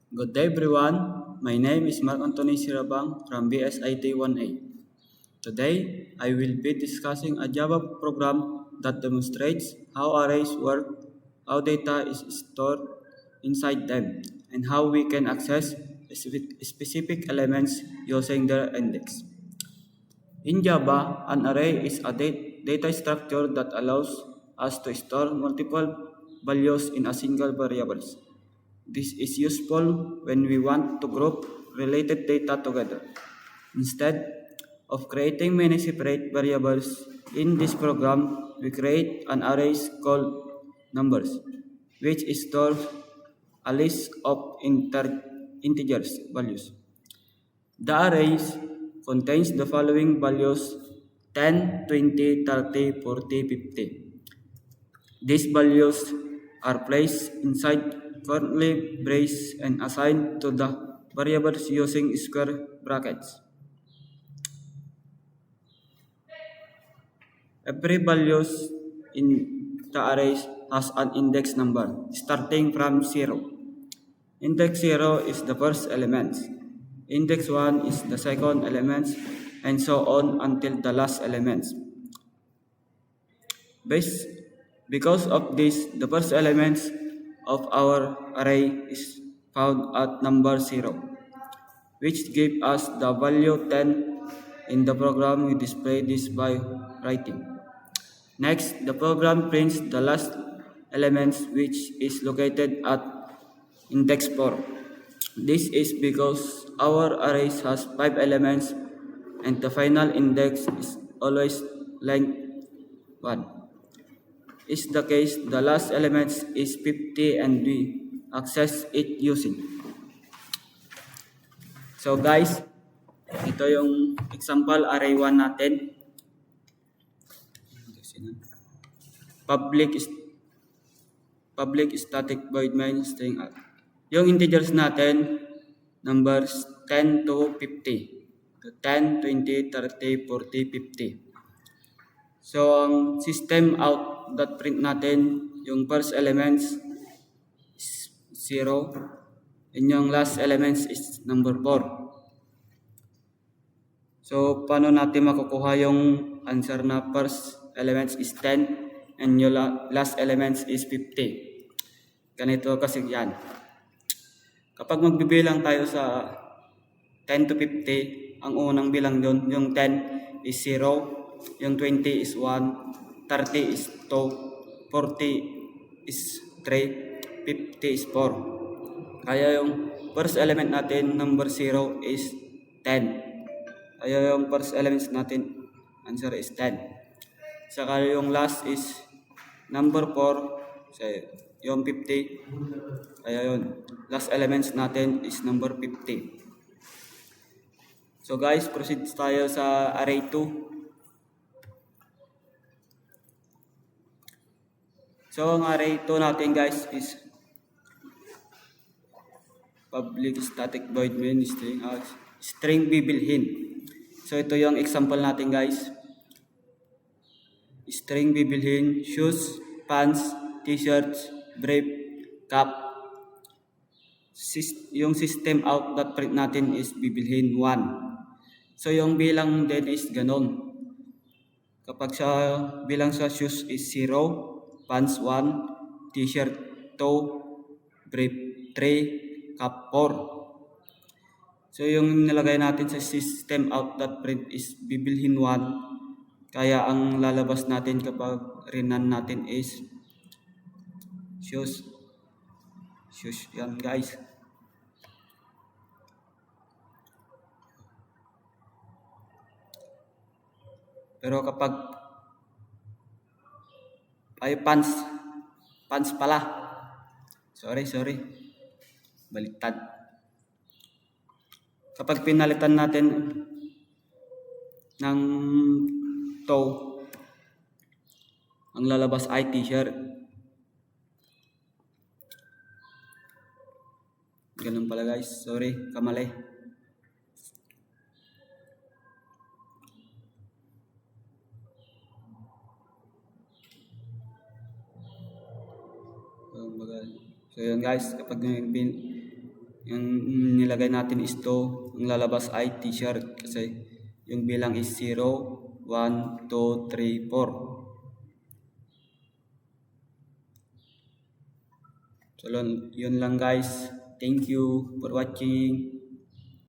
Good day everyone, my name is Mark Anthony Sirabang from BSIT 1A. Today, I will be discussing a Java program that demonstrates how arrays work, how data is stored inside them, and how we can access specific elements using their index. In Java, an array is a data structure that allows us to store multiple values in a single variable. This is useful when we want to group related data together. Instead of creating many separate variables in this program, we create an array called numbers, which stores a list of integers values. The array contains the following values 10, 20, 30, 40, 50. These values are placed inside curly brace and assigned to the variables using square brackets. Every values in the array has an index number starting from 0. Index 0 is the first element. Index 1 is the second element, and so on until the last element. Because of this, the first element of our array is found at number 0, which gives us the value 10. In the program, we display this by writing. Next, the program prints the last element, which is located at index 4. This is because our array has 5 elements and the final index is always length 1. Is the case, the last element is 50 and we access it using. So guys, ito yung example array 1 natin. Public static void main string. Yung integers natin, numbers 10 to 50. 10, 20, 30, 40, 50. So, ang system out that print natin, yung first elements is 0. And yung last elements is number 4. So, paano natin makukuha yung answer na first elements is 10 and yung last elements is 50? Ganito kasi yan. Kapag magbibilang tayo sa 10 to 50, ang unang bilang doon, yung 10 is 0, yung 20 is 1, 30 is 2, 40 is 3, 50 is 4. Kaya yung first element natin, number 0 is 10. Kaya yung first elements natin, answer is 10. Saka yung last is number 4, so yung 50. Kaya yun, last elements natin is number 50. So guys, proceed tayo sa array 2. So ang array 2 natin guys is public static void main string bibilhin. So ito yung example natin guys. String bibilhin, shoes, pants, t-shirts, brief, cap. Yung system out that print natin is bibilhin 1. So yung bilang din is ganon. Kapag sa bilang sa shoes is 0, pants 1, t-shirt 2, brief 3, cap 4. So yung nilagay natin sa system out that print is bibilhin 1. Kaya ang lalabas natin kapag rinan natin is shoes. Shoes yan guys. Pero kapag ay pants pala. Sorry. Baliktad. Kapag pinalitan natin ng toe, ang lalabas ay t-shirt. Ganun pala guys. Sorry, kamali. So yun guys, kapag Yung nilagay natin is 2, ang lalabas ay t-shirt kasi yung bilang is 0, 1, 2, 3, 4. So yun lang guys. Thank you for watching.